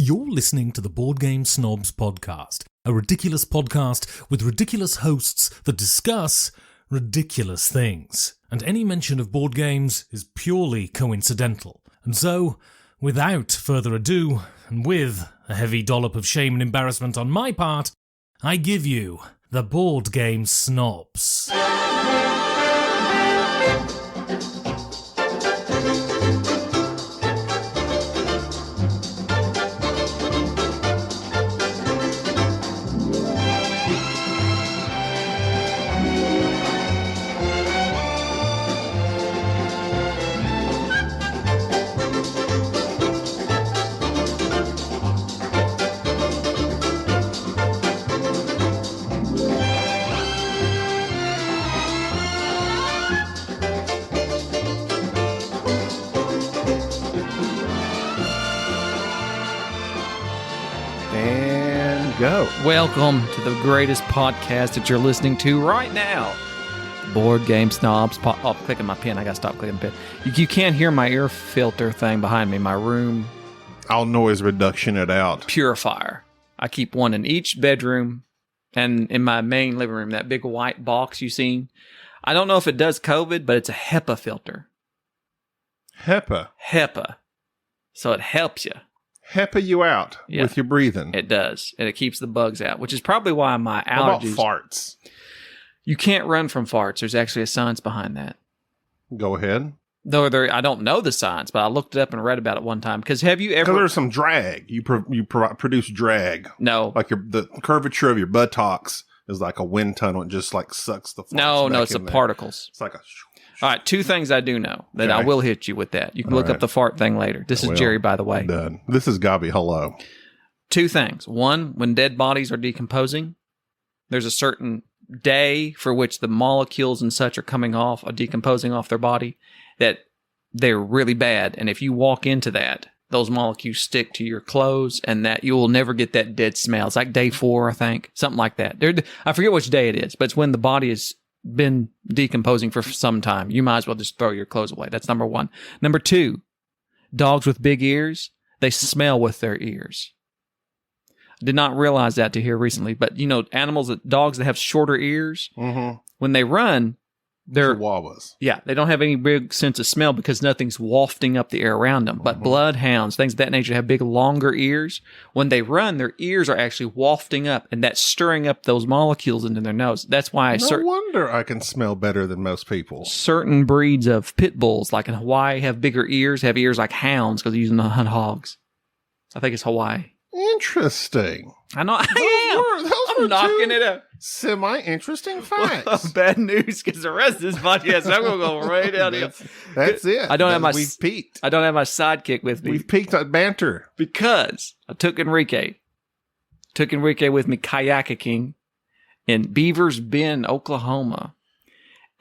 You're listening to the Board Game Snobs podcast, a ridiculous podcast with ridiculous hosts that discuss ridiculous things. And any mention of board games is purely coincidental. And so, without further ado, and with a heavy dollop of shame and embarrassment on my part, I give you the Board Game Snobs. Go. Welcome to the greatest podcast that you're listening to right now. Board Game Snobs. Oh, I'm clicking my pen. I gotta stop clicking the pen. You can't hear my ear filter thing behind me. My room. I'll noise reduction it out. Purifier. I keep one in each bedroom and in my main living room. That big white box you seen. I don't know if it does COVID, but it's a HEPA filter. HEPA. So it helps you. HEPA you out with your breathing. It does. And it keeps the bugs out, which is probably why my allergies... What about farts? You can't run from farts. There's actually a science behind that. Go ahead. Though I don't know the science, but I looked it up and read about it one time. Because have you ever... Because there's some drag. You produce drag. No. Like the curvature of your buttocks is like a wind tunnel. It just like sucks the farts No, it's the particles. It's like a... All right, two things I do know that I will hit you with that. You can look up the fart thing later. This is Jerry, by the way. Done. This is Gabi. Hello. Two things. One, when dead bodies are decomposing, there's a certain day for which the molecules and such are decomposing off their body, that they're really bad. And if you walk into that, those molecules stick to your clothes, and that you will never get that dead smell. It's like day 4, I think. Something like that. I forget which day it is, but it's when the body has been decomposing for some time. You might as well just throw your clothes away. That's number one. Number two, dogs with big ears, they smell with their ears. I did not realize that to hear recently, but dogs that have shorter ears, when they run, they're chihuahuas. Yeah, they don't have any big sense of smell because nothing's wafting up the air around them. But bloodhounds, things of that nature, have big, longer ears. When they run, their ears are actually wafting up, and that's stirring up those molecules into their nose. That's why no wonder I can smell better than most people. Certain breeds of pit bulls, like in Hawaii, have bigger ears, have ears like hounds because they're using them to hunt hogs. I think it's Hawaii. Interesting. I know. I'm knocking it up. Semi-interesting facts. Bad news, because the rest of this podcast, I'm going to go right out here. That's it. We've peaked. I don't have my sidekick with me. We've peaked at banter. Because I took Enrique with me kayaking in Beavers Bend, Oklahoma.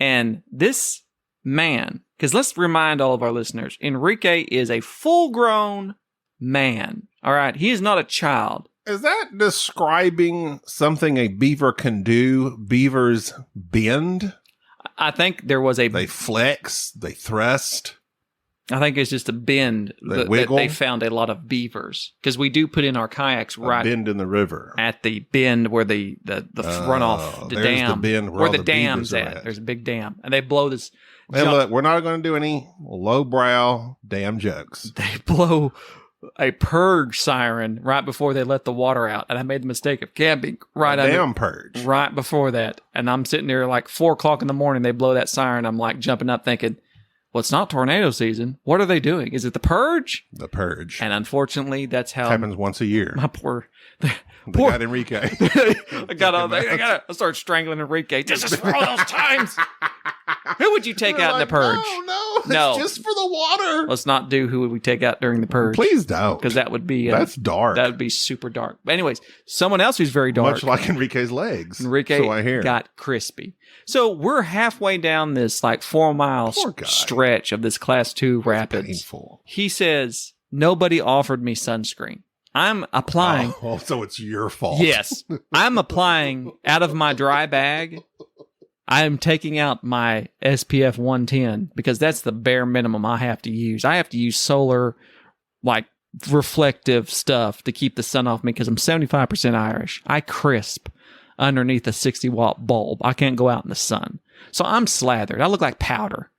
And this man, because let's remind all of our listeners, Enrique is a full-grown man. All right, he is not a child. Is that describing something a beaver can do? Beavers bend? I think there was They flex, they thrust. I think it's just a bend that they found a lot of beavers. Because we do put in our kayaks right... bend in the river. At the bend where the runoff, the dam. The bend where the dam's at. There's a big dam. And they blow this... Hey, look, we're not going to do any lowbrow dam jokes. They blow a purge siren right before they let the water out, and I made the mistake of camping purge right before that, and I'm sitting there like 4:00 in the morning. They blow that siren. I'm like jumping up, thinking, "Well, it's not tornado season. What are they doing? Is it the purge?" The purge, and unfortunately, that's how it happens once a year. My poor. Got Enrique. I start strangling Enrique. This is for all those times. Who would you take out in the purge? No, it's just for the water. Let's not do who would we take out during the purge. Please don't. Because that would be... that's dark. That would be super dark. But anyways, someone else who's very dark. Much like Enrique's legs. Enrique so I hear. Got crispy. So we're halfway down this like 4-mile stretch of this class 2 rapids. Painful. He says, nobody offered me sunscreen. I'm applying. Oh, so it's your fault. Yes. I'm applying out of my dry bag. I am taking out my SPF 110 because that's the bare minimum I have to use. I have to use solar, like reflective stuff to keep the sun off me because I'm 75% Irish. I crisp underneath a 60-watt bulb. I can't go out in the sun. So I'm slathered. I look like powder.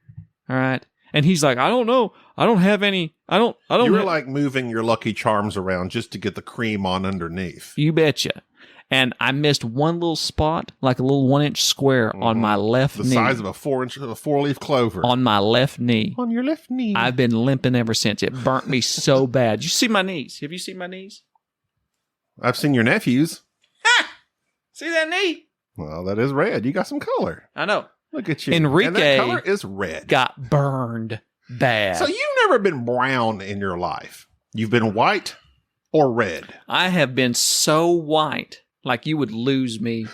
All right. And he's like, I don't know. I don't have any. I don't. You were like moving your Lucky Charms around just to get the cream on underneath. You betcha. And I missed one little spot, like a little 1-inch square on my left knee. The size of a 4-leaf clover. On my left knee. On your left knee. I've been limping ever since. It burnt me so bad. You see my knees? Have you seen my knees? I've seen your nephews. Ha! See that knee? Well, that is red. You got some color. I know. Look at you. Enrique and that color is red. Got burned bad. So you've never been brown in your life. You've been white or red. I have been so white, like you would lose me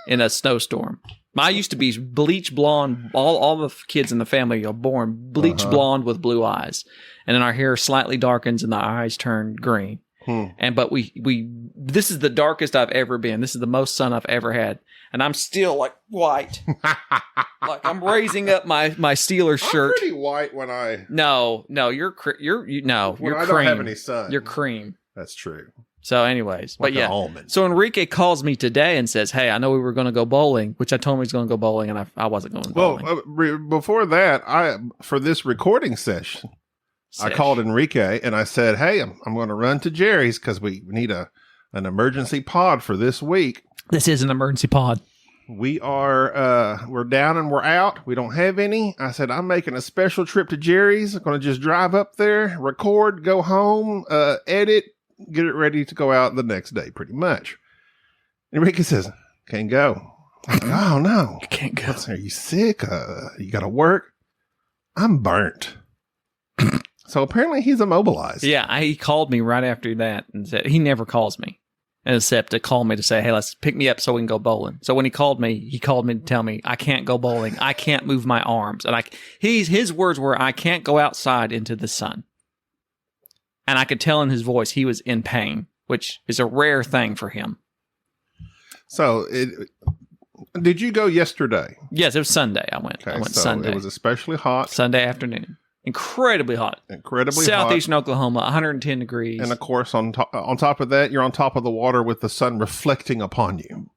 in a snowstorm. I used to be bleach blonde. All the kids in the family are born bleach blonde with blue eyes. And then our hair slightly darkens and the eyes turn green. But this is the darkest I've ever been. This is the most sun I've ever had. And I'm still like white. Like I'm raising up my Steelers shirt. I'm pretty white when I... No, you're cream. I don't have any sun. You're cream. That's true. So anyways, Like but yeah. almond. So Enrique calls me today and says, hey, I know we were going to go bowling, which I told him he was going to go bowling, and I wasn't going bowling. Well, before that, for this recording session, I called Enrique and I said, hey, I'm going to run to Jerry's because we need an emergency pod for this week. This is an emergency pod. We are, we're down and we're out. We don't have any. I said, I'm making a special trip to Jerry's. I'm going to just drive up there, record, go home, edit, get it ready to go out the next day, pretty much. Enrique says, can't go. I'm like, oh, no. You can't go. Are you sick? You got to work? I'm burnt. So apparently he's immobilized. Yeah, he called me right after that and said, he never calls me. Except to call me to say, hey, let's pick me up so we can go bowling. So when he called me to tell me I can't go bowling. I can't move my arms. And his words were, I can't go outside into the sun. And I could tell in his voice he was in pain, which is a rare thing for him. So did you go yesterday? Yes, it was Sunday. I went Sunday. It was especially hot. Sunday afternoon. Incredibly hot. Southeastern Oklahoma, 110 degrees. And of course, on top of that, you're on top of the water with the sun reflecting upon you.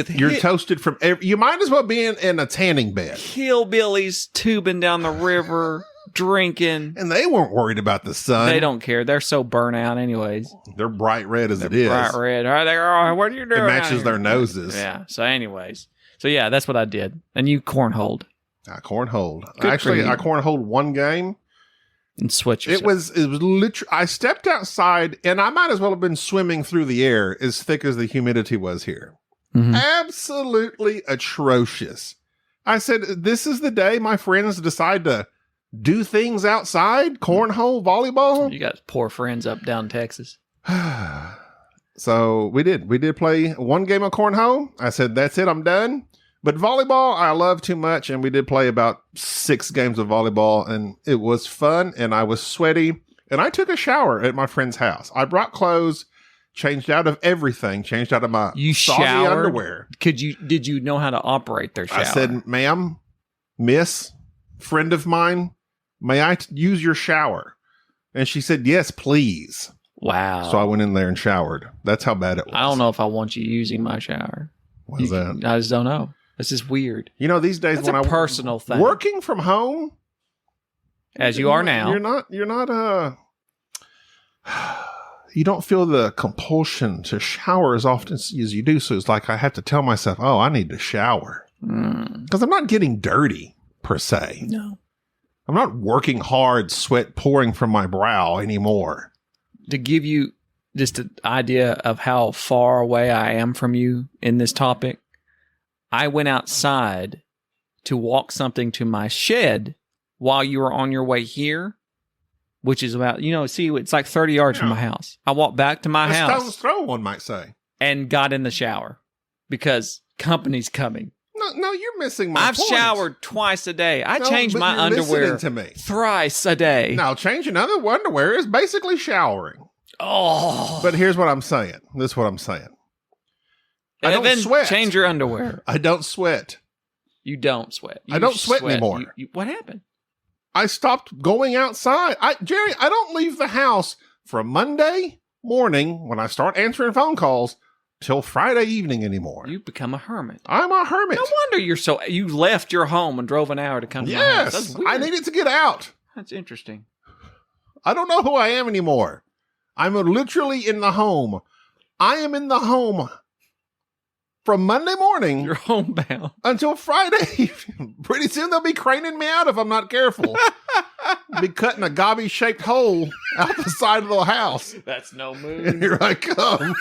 You're toasted from you might as well be in a tanning bed. Hillbillies tubing down the river, drinking. And they weren't worried about the sun. They don't care. They're so burnt out anyways. They're bright red as it is. Bright red. All right, what are you doing? It matches their noses. Yeah. So anyways. So yeah, that's what I did. And you cornholed. I cornholed. Actually, I cornholed one game. And switch yourself. It was literally, I stepped outside and I might as well have been swimming through the air as thick as the humidity was here. Mm-hmm. Absolutely atrocious. I said, this is the day my friends decide to do things outside? Cornhole, volleyball? You got poor friends up down Texas. So we did play one game of cornhole. I said, that's it, I'm done. But volleyball, I love too much, and we did play about 6 games of volleyball, and it was fun, and I was sweaty, and I took a shower at my friend's house. I brought clothes, changed out of everything, changed out of my soggy underwear. Did you know how to operate their shower? I said, ma'am, miss, friend of mine, may I use your shower? And she said, yes, please. Wow. So I went in there and showered. That's how bad it was. I don't know if I want you using my shower. What's that? I just don't know. This is weird. You know, these days That's a personal thing. Working from home, as you are now, you're not you don't feel the compulsion to shower as often as you do. So it's like I have to tell myself, oh, I need to shower because I'm not getting dirty per se. No, I'm not working hard, sweat pouring from my brow anymore. To give you just an idea of how far away I am from you in this topic, I went outside to walk something to my shed while you were on your way here, which is about, it's like 30 yards from my house. I walked back to my house. A stone's throw, one might say. And got in the shower because company's coming. No, you're missing my point. I've showered twice a day. I change my underwear thrice a day. Now, changing underwear is basically showering. Oh. But here's what I'm saying. This is what I'm saying. I don't sweat. Change your underwear. I don't sweat. You don't sweat. I don't sweat anymore. What happened? I stopped going outside. Jerry, I don't leave the house from Monday morning when I start answering phone calls till Friday evening anymore. You've become a hermit. I'm a hermit. No wonder you left your home and drove an hour to come to my house. That's Yes, weird. I needed to get out. That's interesting. I don't know who I am anymore. I'm literally in the home. I am in the home from Monday morning You're homebound. until Friday. Pretty soon they'll be craning me out if I'm not careful. Be cutting a gobby-shaped hole out the side of the house. That's no And moon. here I come.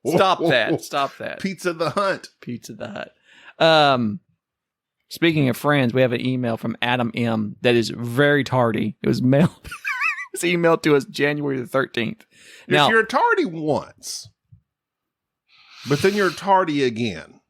Stop that. Stop that. Pizza the Hunt. Pizza the Hut. Speaking of friends, we have an email from Adam M. that is very tardy. It was mailed. It was emailed to us January the 13th. Now, If you're tardy once, but then you're tardy again,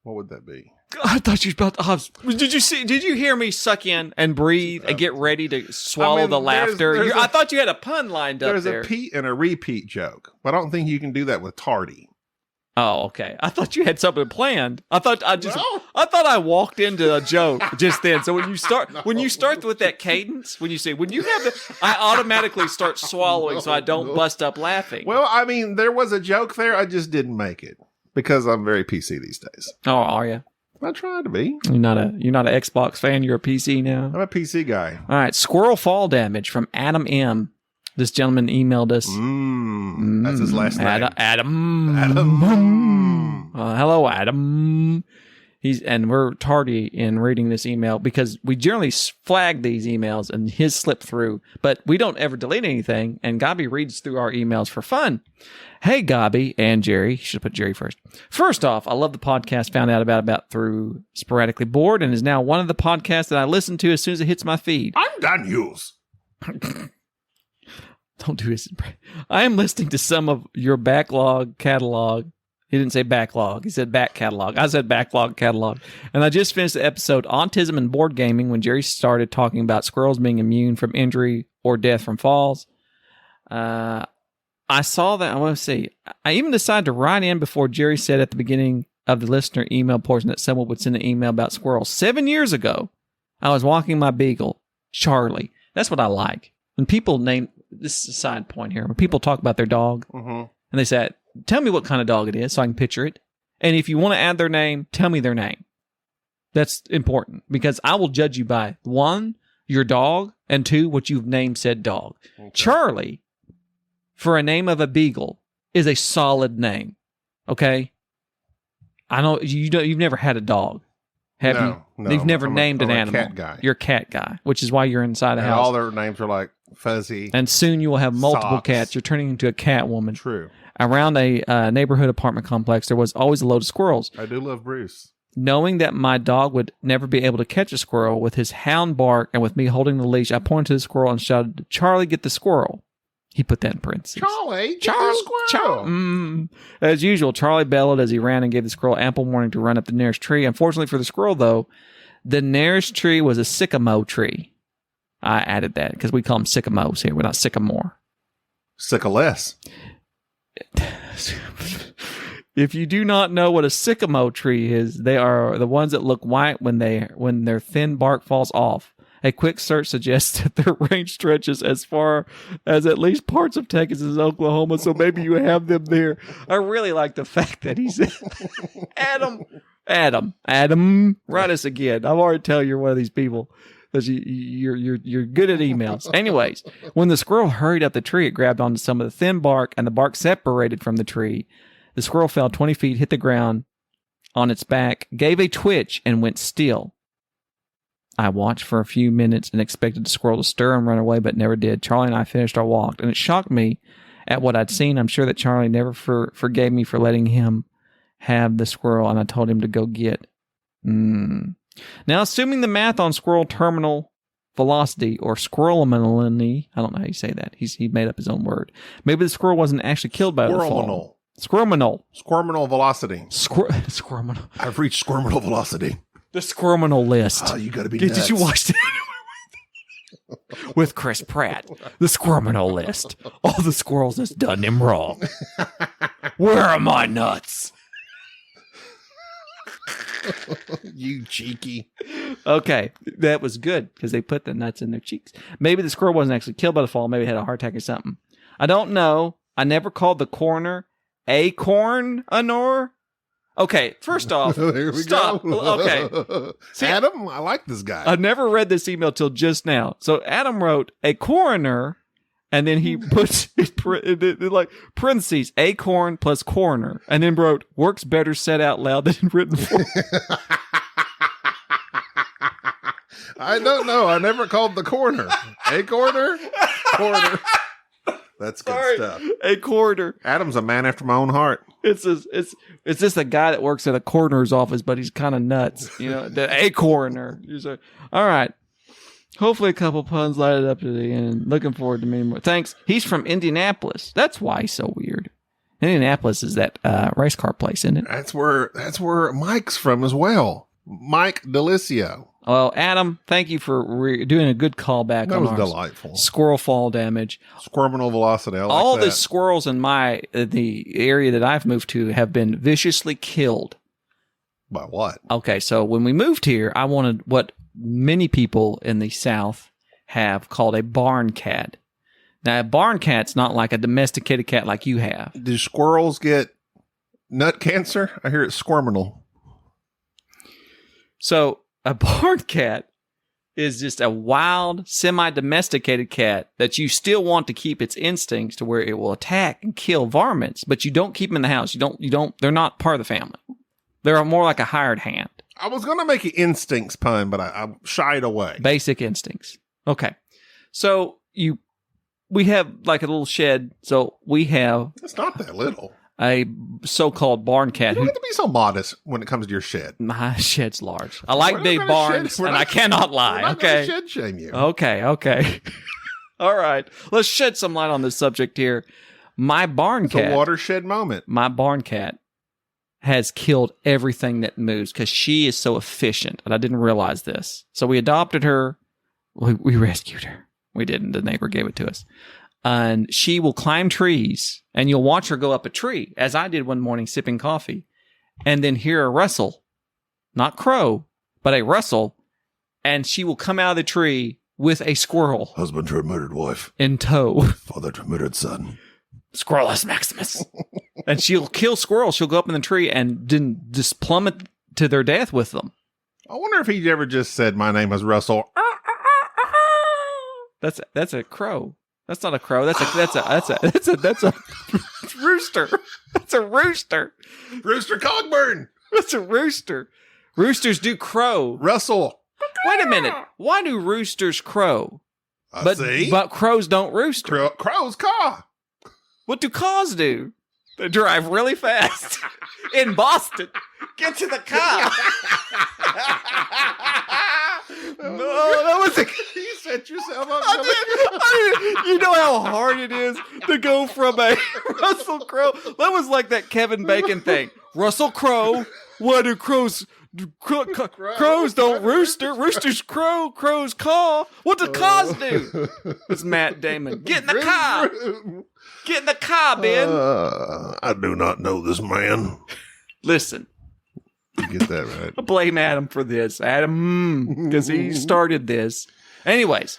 what would that be? I thought you were about to. Did you hear me suck in and breathe and get ready to swallow the laughter? I thought you had a pun lined up There's there. a Pete and a repeat joke, but I don't think you can do that with tardy. Oh, okay. I thought you had something planned. I thought I walked into a joke just then. So when you start with that cadence, I automatically start swallowing so I don't bust up laughing. Well, I mean, there was a joke there. I just didn't make it because I'm very PC these days. Oh, are you? I try to be. You're not an Xbox fan. You're a PC now. I'm a PC guy. All right. Squirrel fall damage from Adam M. This gentleman emailed us. That's his last name. Adam. Hello, Adam. We're tardy in reading this email because we generally flag these emails and his slip through, but we don't ever delete anything. And Gabi reads through our emails for fun. Hey, Gabi and Jerry. Should have put Jerry first. First off, I love the podcast. Found out about through Sporadically Bored and is now one of the podcasts that I listen to as soon as it hits my feed. I'm done, Hughes. Don't do this. I am listening to some of your backlog catalog. He didn't say backlog. He said back catalog. I said backlog catalog. And I just finished the episode Autism and Board Gaming when Jerry started talking about squirrels being immune from injury or death from falls. I saw that. I want to see. I even decided to write in before Jerry said at the beginning of the listener email portion that someone would send an email about squirrels. 7 years ago, I was walking my beagle, Charlie. That's what I like. When people name, this is a side point here, when people talk about their dog and they say, tell me what kind of dog it is so I can picture it. And if you want to add their name, tell me their name. That's important because I will judge you by 1, your dog, and 2, what you've named said dog. Okay. Charlie, for a name of a beagle, is a solid name. Okay? I know you've never had a dog. Have you? No. You've never named an animal. Cat guy. You're a cat guy, which is why you're inside the house. All their names are like Fuzzy. And soon you will have multiple Socks. cats. You're turning into a cat woman. True. Around a neighborhood apartment complex, there was always a load of squirrels. I do love Bruce. Knowing that my dog would never be able to catch a squirrel with his hound bark and with me holding the leash, I pointed to the squirrel and shouted, Charlie, get the squirrel. He put that in parentheses. Charlie, get the squirrel. As usual, Charlie bellowed as he ran and gave the squirrel ample warning to run up the nearest tree. Unfortunately for the squirrel, though, the nearest tree was a sycamore tree. I added that because we call them sycamores here. We're not sycamore. Sycaless. If you do not know what a sycamore tree is, they are the ones that look white when their thin bark falls off. A quick search suggests that their range stretches as far as at least parts of Texas and Oklahoma, so maybe you have them there. I really like the fact that he said, Adam, write us again. I've already tell you're one of these people. You're good at emails. Anyways, when the squirrel hurried up the tree, it grabbed onto some of the thin bark, and the bark separated from the tree. The squirrel fell 20 feet, hit the ground on its back, gave a twitch, and went still. I watched for a few minutes and expected the squirrel to stir and run away, but never did. Charlie and I finished our walk, and it shocked me at what I'd seen. I'm sure that Charlie never forgave me for letting him have the squirrel, and I told him to go get. Now, assuming the math on squirrel terminal velocity or squirrelminality, I don't know how you say that. He made up his own word. Maybe the squirrel wasn't actually killed by the fall. Squirminal velocity. Squirminal. I've reached squirminal velocity. The squirminal list. Oh, you gotta be nuts. Did you watch that? With Chris Pratt. The squirminal list. All the squirrels that's done him wrong. Where are my nuts? You cheeky. Okay, that was good because they put the nuts in their cheeks. Maybe the squirrel wasn't actually killed by the fall. Maybe it had a heart attack or something. I don't know. I never called the coroner acorn anor. Okay, first off, There we stop. go. Okay. See, Adam, I like this guy. I never read this email till just now. So Adam wrote a coroner, and then he puts like parentheses acorn plus coroner, and then wrote works better said out loud than written form. I don't know. I never called the corner. A corner? Corner. That's good stuff. A coroner. Adam's a man after my own heart. It's just a guy that works at a coroner's office, but he's kind of nuts. You know, a coroner. All right. Hopefully a couple puns lighted up to the end. Looking forward to many more. Thanks. He's from Indianapolis. That's why he's so weird. Indianapolis is that race car place, isn't it? That's where Mike's from as well. Mike Delicio. Well, Adam, thank you for doing a good callback. That on was our delightful. Squirrel fall damage. Squirminal velocity. I like All that. the squirrels in the area that I've moved to have been viciously killed. By what? Okay, so when we moved here, I wanted what many people in the South have called a barn cat. Now, a barn cat's not like a domesticated cat like you have. Do squirrels get nut cancer? I hear it's squirminal. So a barn cat is just a wild, semi-domesticated cat that you still want to keep its instincts to where it will attack and kill varmints, but you don't keep them in the house. You don't. They're not part of the family. They're more like a hired hand. I was going to make an instincts pun, but I shied away. Basic instincts. Okay. So we have like a little shed. So we have It's not that little. a so-called barn cat. You don't have to be so modest when it comes to your shed. My shed's large. I like We're big not gonna barns, shed- we're and not- I cannot We're lie. not gonna Okay. shed shame you. Okay. All right. Let's shed some light on this subject here. My barn It's cat. a watershed moment. My barn cat has killed everything that moves because she is so efficient, and I didn't realize this. So we adopted her. We rescued her. We didn't. The neighbor gave it to us. And she will climb trees, and you'll watch her go up a tree, as I did one morning sipping coffee, and then hear a rustle. Not crow, but a rustle, and she will come out of the tree with a squirrel Husband to a murdered wife. in tow. Father to a murdered son. Squirrelus Maximus. And she'll kill squirrels. She'll go up in the tree and then just plummet to their death with them. I wonder if he ever just said, my name is Russell. That's a crow. That's not a crow. That's a rooster. That's a rooster. Rooster Cogburn. That's a rooster. Roosters do crow. Russell. Wait a minute. Why do roosters crow? See? But crows don't roost. Crow's caw. What do caws do? They drive really fast in Boston. Get to the car. No, that was a. You set yourself up. I did. You know how hard it is to go from a Russell Crowe. That was like that Kevin Bacon thing. Russell Crowe. What do crows? Crows don't rooster. Roosters crow. Crows caw. What do caws do? It's Matt Damon. Get in the car. Get in the car, Ben. I do not know this man. Listen. You get that right. I blame Adam for this. Adam, because he started this. Anyways,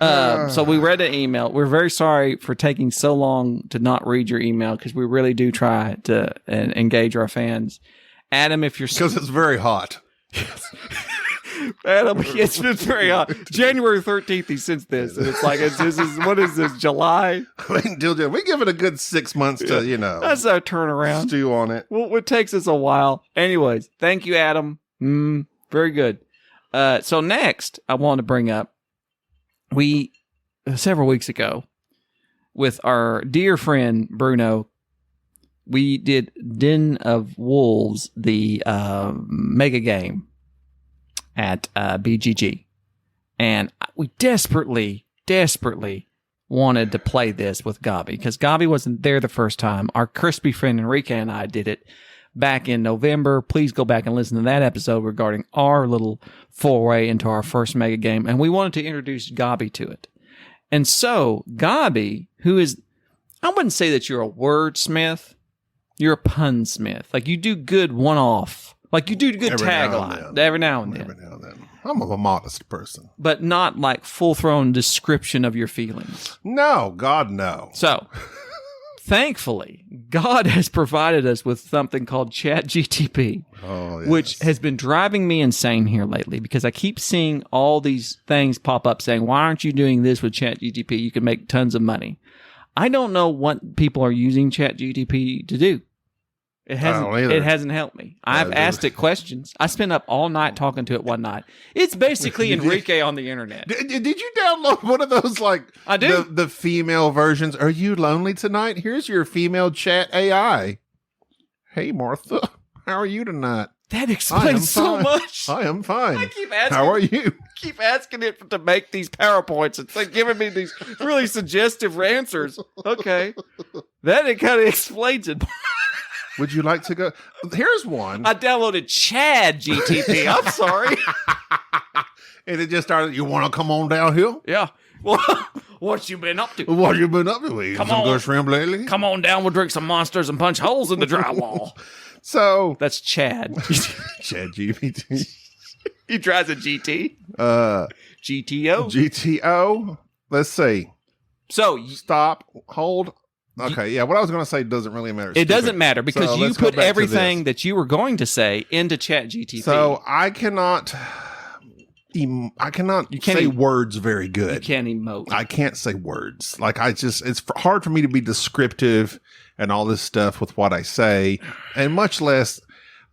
so we read an email. We're very sorry for taking so long to not read your email because we really do try to engage our fans. Adam, if you're... Because it's very hot. Adam, it's been very hot. January 13th, he sent this. And it's like, what is this, July? I mean, we give it a good 6 months to, That's our turnaround. stew on it. Well, it takes us a while. Anyways, thank you, Adam. Very good. So next, I want to bring up, several weeks ago, with our dear friend Bruno, we did Den of Wolves, the mega game at BGG. And we desperately wanted to play this with Gabi because Gabi wasn't there the first time. Our crispy friend Enrique and I did it back in November. Please go back and listen to that episode regarding our little foray into our first mega game. And we wanted to introduce Gabi to it. And so Gabi, who is, I wouldn't say that you're a wordsmith, you're a punsmith. Like you do good one-off Like you do good Every now and tagline then. every now and then. Every now and then. I'm a modest person. But not like full-thrown description of your feelings. No, God, no. So, thankfully, God has provided us with something called ChatGTP, Oh, yes. which has been driving me insane here lately because I keep seeing all these things pop up saying, why aren't you doing this with ChatGTP? You can make tons of money. I don't know what people are using ChatGTP to do. It hasn't helped me. I've asked it questions. I spent up all night talking to it one night. It's basically Enrique on the internet. Did you download one of those, like, I do. The female versions? Are you lonely tonight? Here's your female chat AI. Hey, Martha. How are you tonight? That explains so much. I am fine. I keep asking. How are you? Keep asking it to make these PowerPoints. It's like giving me these really suggestive answers. Okay. Then it kind of explains it. Would you like to go? Here's one. I downloaded Chad GTP. I'm sorry. And it just started, you want to come on down here? Yeah. Well, what you been up to? What you been up to? Eating some good shrimp lately? Come on down. We'll drink some monsters and punch holes in the drywall. So. That's Chad. Chad GPT. He drives a GT. GTO. GTO. Let's see. So. Stop. Hold. Okay, yeah, what I was going to say doesn't really matter. It doesn't matter because So you let's go put back to everything this. that you were going to say into ChatGTP. So I cannot say words very good. You can't emote. I can't say words. Like it's hard for me to be descriptive and all this stuff with what I say, and much less,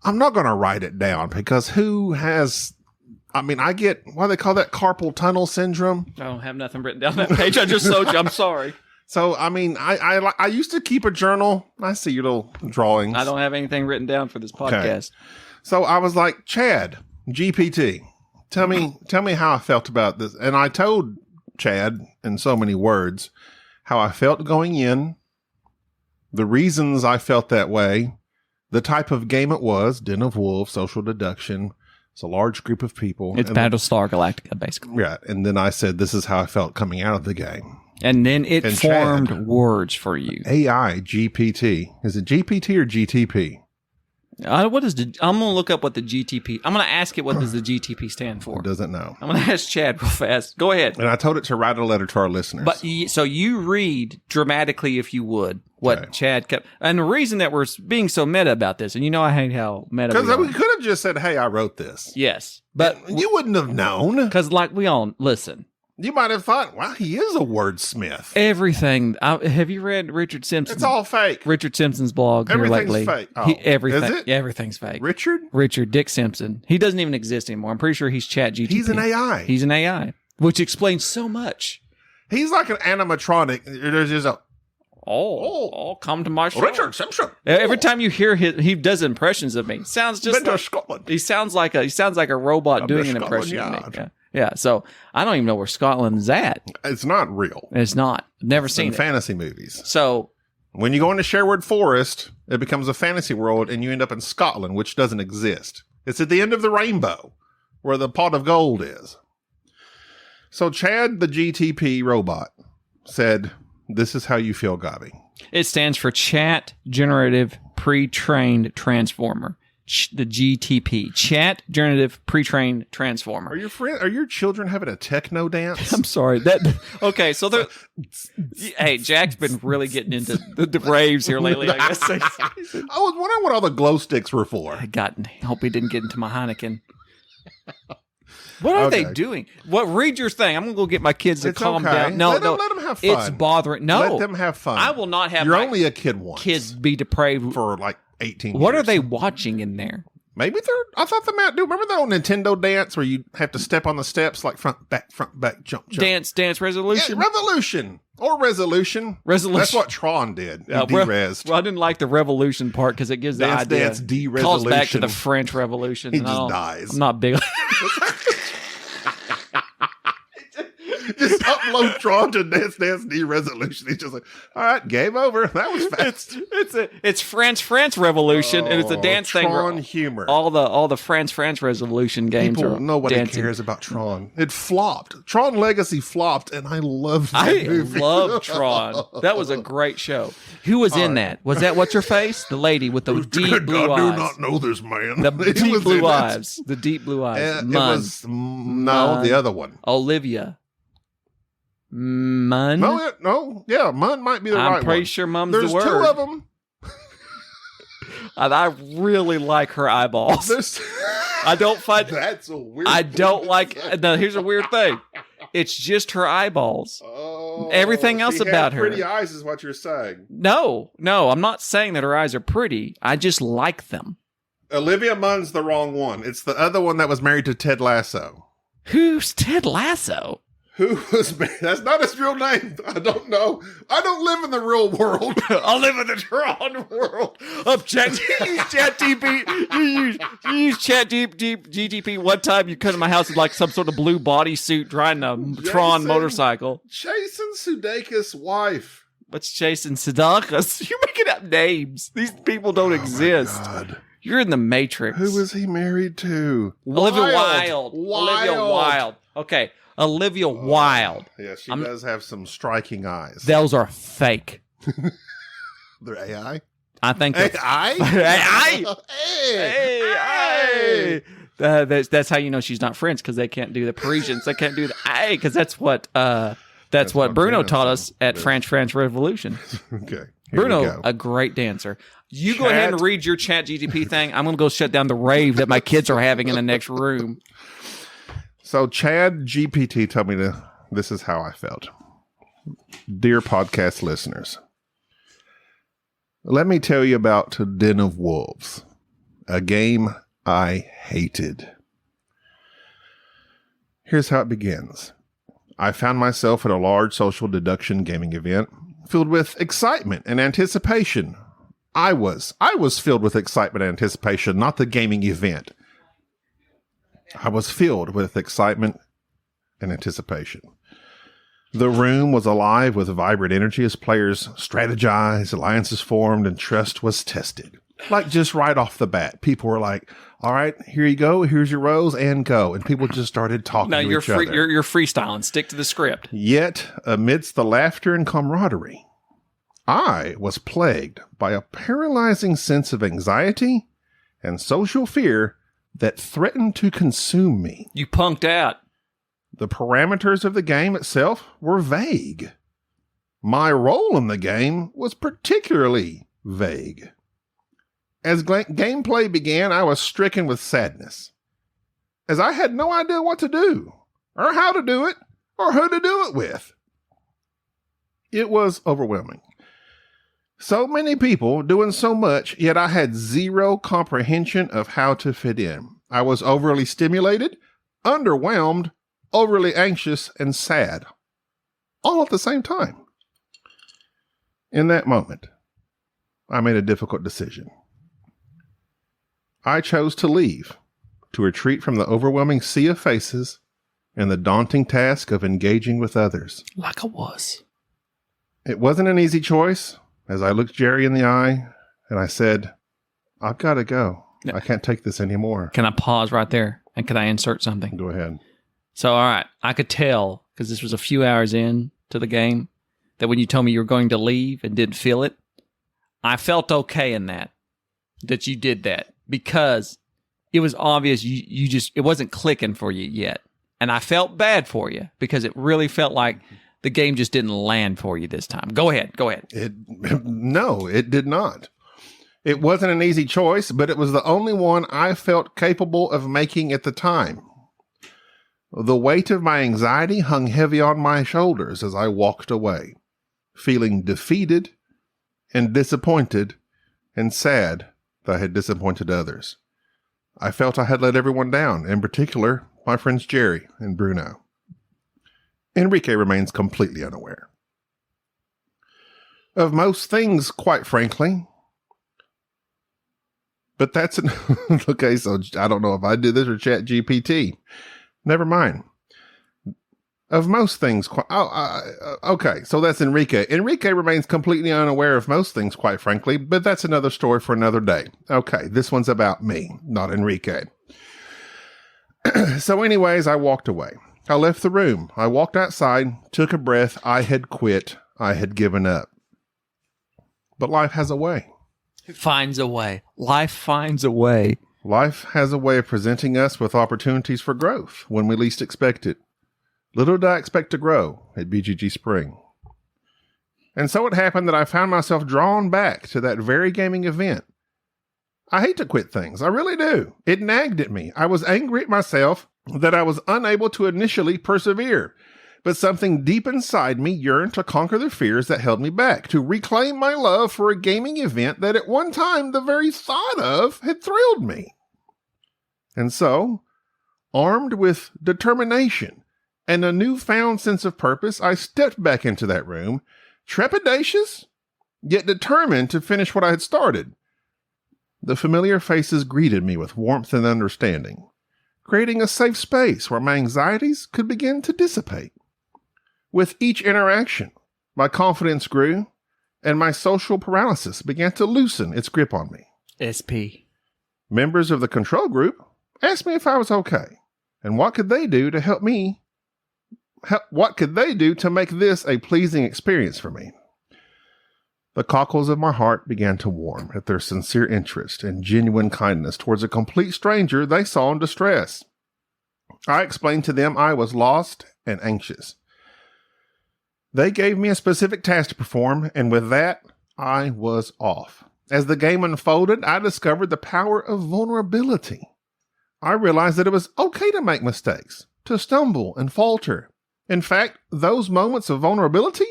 I'm not going to write it down because I get, what do they call that, carpal tunnel syndrome? I don't have nothing written down that page. I just showed you. I'm sorry. So, I mean, I used to keep a journal. I see your little drawings. I don't have anything written down for this podcast. Okay. So I was like, Chad, GPT, tell me how I felt about this. And I told Chad in so many words how I felt going in, the reasons I felt that way, the type of game it was, Den of Wolves, social deduction. It's a large group of people. It's Battlestar Galactica, basically. Yeah. And then I said, this is how I felt coming out of the game. And then it formed Chad, words for you. AI, GPT. Is it GPT or GTP? I'm going to look up what the GTP. I'm going to ask it what does the GTP stand for. It doesn't know. I'm going to ask Chad real fast. Go ahead. And I told it to write a letter to our listeners. But so you read dramatically, if you would, what Chad kept. And the reason that we're being so meta about this, and you know I hate how meta because we we could have just said, "Hey, I wrote this." Yes, but you wouldn't have known. Because, like, we all listen. You might have thought, "Wow, he is a wordsmith." Everything. Have you read Richard Simpson? It's all fake. Richard Simpson's blog. Everything's here lately. fake. Oh, everything. is it? Everything's fake. Richard Dick Simpson. He doesn't even exist anymore. I'm pretty sure he's ChatGPT. He's an AI. He's an AI, which explains so much. He's like an animatronic. There's just a come to my show. Richard Simpson. Every time you hear he does impressions of me. Sounds just like Scotland. He sounds like a robot doing an impression of me. Yeah. So I don't even know where Scotland is at. It's not real. It's not. Never seen it. Fantasy movies. So when you go into Sherwood Forest, it becomes a fantasy world, and you end up in Scotland, which doesn't exist. It's at the end of the rainbow, where the pot of gold is. So Chad, the GTP robot, said, "This is how you feel, Gabi." It stands for Chat Generative Pre-Trained Transformer. The GTP, Chat Generative Pre-Trained Transformer. Are your children having a techno dance? I'm sorry. Okay, so hey, Jack's been really getting into the raves here lately, I guess. I was wondering what all the glow sticks were for. I hope he didn't get into my Heineken. What are they doing? Read your thing. I'm gonna go get my kids to calm down. No, let them have fun. It's bothering. No, let them have fun. I will not have. You're only a kid once. Kids be depraved for like 18 What years. are they watching in there? Maybe I thought they might do. Remember that old Nintendo dance where you have to step on the steps like front, back, jump. Dance resolution? Yeah, revolution. Or resolution. Resolution. That's what Tron did. De-resed. Well, I didn't like the revolution part because it gives the idea. Dance, de-resolution. Calls back to the French Revolution. He just dies. I'm not big. Just upload Tron to Dance Dance D resolution. He's just like, all right, game over. That was fast. It's France Revolution, and it's a dance thing. Tron humor. All the France Revolution games. People, are nobody dancing. cares about Tron. It flopped. Tron Legacy flopped, and I loved that movie. love Tron. That was a great show. Who was in that? Was that what's her face? The lady with the deep blue eyes. I do not know this man. The deep blue eyes. The deep blue eyes. It was the other one. Olivia. Munn. Yeah, Munn might be the right one. I'm pretty sure Mum's There's the word. two of them. And I really like her eyeballs. I don't find that's a weird. I don't like. Now, here's a weird thing. It's just her eyeballs. Oh, everything else about her. Pretty eyes is what you're saying. No, I'm not saying that her eyes are pretty. I just like them. Olivia Munn's the wrong one. It's the other one that was married to Ted Lasso. Who's Ted Lasso? Who was married? That's not his real name. I don't know. I don't live in the real world. I live in the Tron world of ChatGPT. You use ChatGPT one time. You come to my house with like some sort of blue bodysuit driving a Tron motorcycle. Jason Sudeikis' wife. What's Jason Sudeikis? You're making up names. These people don't exist. My God. You're in the Matrix. Who was he married to? Olivia Wilde. Olivia Wilde. Okay. Olivia Wilde. Yeah, she does have some striking eyes. Those are fake. They're AI? I think they're AI? AI. That's how you know she's not French, because they can't do the Parisians. They can't do the A, because that's what Bruno taught us at France Revolution. Okay. Bruno, a great dancer. You go ahead and read your ChatGPT thing. I'm going to go shut down the rave that my kids are having in the next room. So Chad GPT told me this is how I felt. Dear podcast listeners, let me tell you about Den of Wolves, a game I hated. Here's how it begins. I found myself at a large social deduction gaming event filled with excitement and anticipation. I was filled with excitement and anticipation, not the gaming event. I was filled with excitement and anticipation. The room was alive with vibrant energy as players strategized, alliances formed, and trust was tested. Like just right off the bat, people were like, all right, here you go. Here's your rows and go. And people just started talking to each other. You're freestyling. Stick to the script. Yet, amidst the laughter and camaraderie, I was plagued by a paralyzing sense of anxiety and social fear that threatened to consume me. You punked out. The parameters of the game itself were vague. My role in the game was particularly vague. As gameplay began, I was stricken with sadness, as I had no idea what to do, or how to do it, or who to do it with. It was overwhelming. So many people doing so much, yet I had zero comprehension of how to fit in. I was overly stimulated, underwhelmed, overly anxious, and sad, all at the same time. In that moment, I made a difficult decision. I chose to leave, to retreat from the overwhelming sea of faces and the daunting task of engaging with others. Like I was. It wasn't an easy choice, as I looked Jerry in the eye and I said, I've got to go. I can't take this anymore. Can I pause right there? And can I insert something? Go ahead. So, all right. I could tell, because this was a few hours in to the game, that when you told me you were going to leave and didn't feel it, I felt okay in that you did that. Because it was obvious it wasn't clicking for you yet. And I felt bad for you, because it really felt like the game just didn't land for you this time. Go ahead. No, it did not. It wasn't an easy choice, but it was the only one I felt capable of making at the time. The weight of my anxiety hung heavy on my shoulders as I walked away, feeling defeated and disappointed and sad that I had disappointed others. I felt I had let everyone down, in particular, my friends Jerry and Bruno. Enrique remains completely unaware of most things, quite frankly. But that's okay. So I don't know if I did this or Chat GPT. Never mind. of most things. Okay, so that's Enrique. Enrique remains completely unaware of most things, quite frankly, but that's another story for another day. Okay, this one's about me, not Enrique. So anyways, I walked away. I left the room. I walked outside, took a breath. I had quit. I had given up. But life has a way. Finds a way. Life finds a way. Life has a way of presenting us with opportunities for growth when we least expect it. Little did I expect to grow at BGG Spring. And so it happened that I found myself drawn back to that very gaming event. I hate to quit things. I really do. It nagged at me. I was angry at myself that I was unable to initially persevere. But something deep inside me yearned to conquer the fears that held me back, to reclaim my love for a gaming event that at one time the very thought of had thrilled me. And so, armed with determination and a newfound sense of purpose, I stepped back into that room, trepidatious, yet determined to finish what I had started. The familiar faces greeted me with warmth and understanding, creating a safe space where my anxieties could begin to dissipate. With each interaction, my confidence grew, and my social paralysis began to loosen its grip on me. SP. Members of the control group asked me if I was okay, and what could they do to help me? What could they do to make this a pleasing experience for me? The cockles of my heart began to warm at their sincere interest and genuine kindness towards a complete stranger they saw in distress. I explained to them I was lost and anxious. They gave me a specific task to perform, and with that, I was off. As the game unfolded, I discovered the power of vulnerability. I realized that it was okay to make mistakes, to stumble and falter. In fact, those moments of vulnerability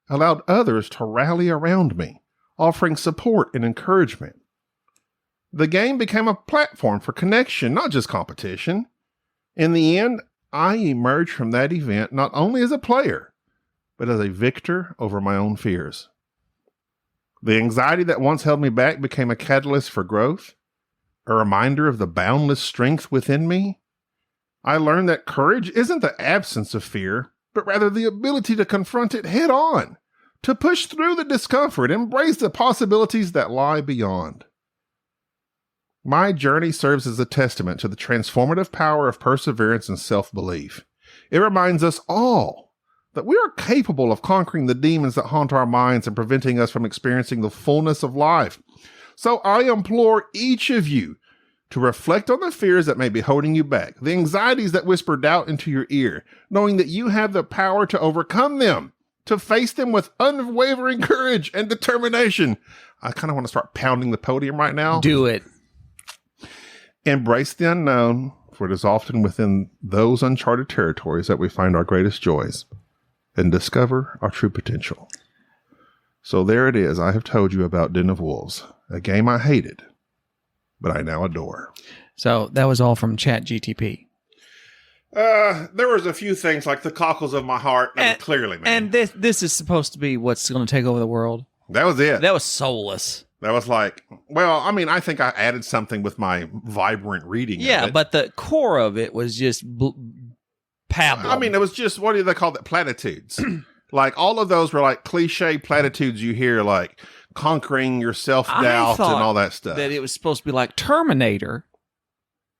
allowed others to rally around me, offering support and encouragement. The game became a platform for connection, not just competition. In the end, I emerged from that event not only as a player, but as a victor over my own fears. The anxiety that once held me back became a catalyst for growth, a reminder of the boundless strength within me. I learned that courage isn't the absence of fear, but rather the ability to confront it head on, to push through the discomfort, embrace the possibilities that lie beyond. My journey serves as a testament to the transformative power of perseverance and self-belief. It reminds us all that we are capable of conquering the demons that haunt our minds and preventing us from experiencing the fullness of life. So I implore each of you to reflect on the fears that may be holding you back, the anxieties that whisper doubt into your ear, knowing that you have the power to overcome them, to face them with unwavering courage and determination. I kind of want to start pounding the podium right now. Do it. Embrace the unknown, for it is often within those uncharted territories that we find our greatest joys and discover our true potential. So there it is. I have told you about Den of Wolves, a game I hated, but I now adore. So that was all from ChatGTP. There was a few things like the cockles of my heart that were clearly me. And this is supposed to be what's going to take over the world. That was it. That was soulless. That was like, well, I mean, I think I added something with my vibrant reading. Yeah, of it. but the core of it was just pablum. I mean, it was just, what do they call it? Platitudes. Like, all of those were like cliche platitudes you hear, like conquering your self-doubt and all that stuff. That it was supposed to be like Terminator.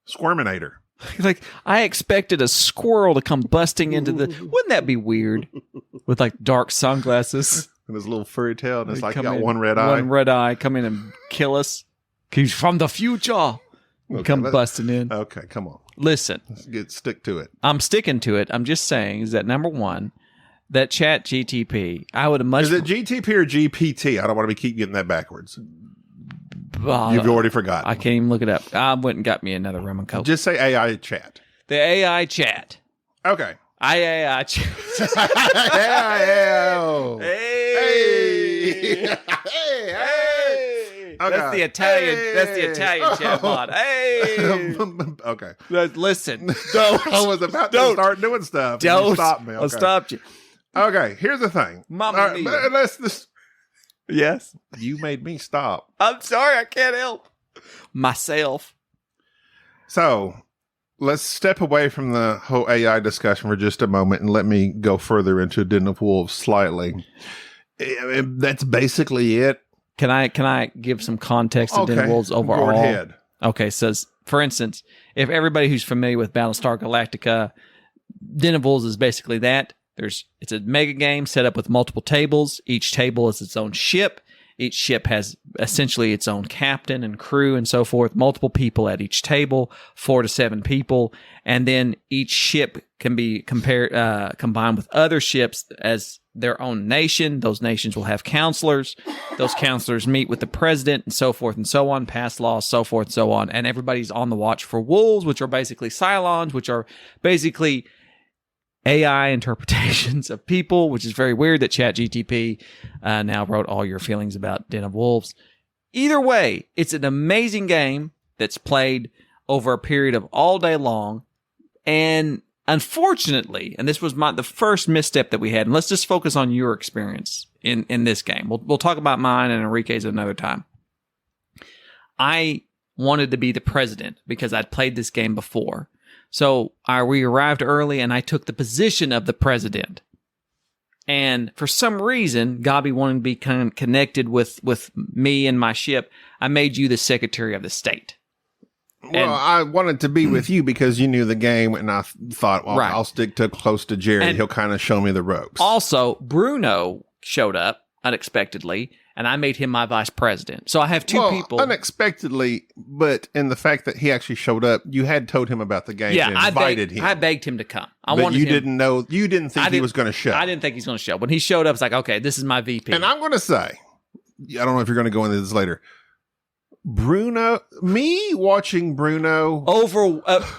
Squirminator. Like, I expected a squirrel to come busting into the... Wouldn't that be weird? With like dark sunglasses. And his little furry tail, and it's like, he got in, one red eye. One red eye, come in and kill us. He's from the future. Okay, come busting in. Okay, come on. Listen. Stick to it. I'm sticking to it. I'm just saying is that number one, that Chat GTP, I would have much... Is it GTP or GPT? I don't want to keep getting that backwards. You've already forgotten. I can't even look it up. I went and got me another rum and coke. Just say AI chat. The AI chat. Okay. AI chat. Hey. Hey. That's the Italian. Hey. That's the Italian chatbot. Hey. Okay. Listen. Don't. I was about to start doing stuff. Don't stop me. Okay. I'll stop you. Okay. Here's the thing. Mama mia. Yes. You made me stop. I'm sorry. I can't help myself. So, let's step away from the whole AI discussion for just a moment and let me go further into Den of Wolves slightly. That's basically it. Can I give some context to Den of Wolves overall? Go ahead. Okay, so for instance, if everybody who's familiar with Battlestar Galactica, Den of Wolves is basically that. It's a mega game set up with multiple tables. Each table is its own ship. Each ship has essentially its own captain and crew and so forth. Multiple people at each table, 4 to 7 people, and then each ship can be combined with other ships as their own nation. Those nations will have counselors. Those counselors meet with the president and so forth and so on, pass laws, so forth and so on. And everybody's on the watch for wolves, which are basically Cylons, which are basically AI interpretations of people, which is very weird that ChatGPT now wrote all your feelings about Den of Wolves. Either way, it's an amazing game that's played over a period of all day long. And unfortunately, and this was the first misstep that we had, and let's just focus on your experience in this game. We'll talk about mine and Enrique's another time. I wanted to be the president because I'd played this game before. So we arrived early, and I took the position of the president. And for some reason, Gabi wanted to be kind of connected with me and my ship. I made you the Secretary of the State. Well, I wanted to be with you because you knew the game, and I thought, well, right, I'll stick close to Jared. And he'll kind of show me the ropes. Also, Bruno showed up unexpectedly, and I made him my vice president. So I have two people. Unexpectedly, but in the fact that he actually showed up, you had told him about the game and invited him. I begged him to come. Didn't know, you didn't think he was going to show. I didn't think he's going to show. When he showed up, it's like, okay, this is my VP. And I'm going to say, I don't know if you're going to go into this later, watching Bruno.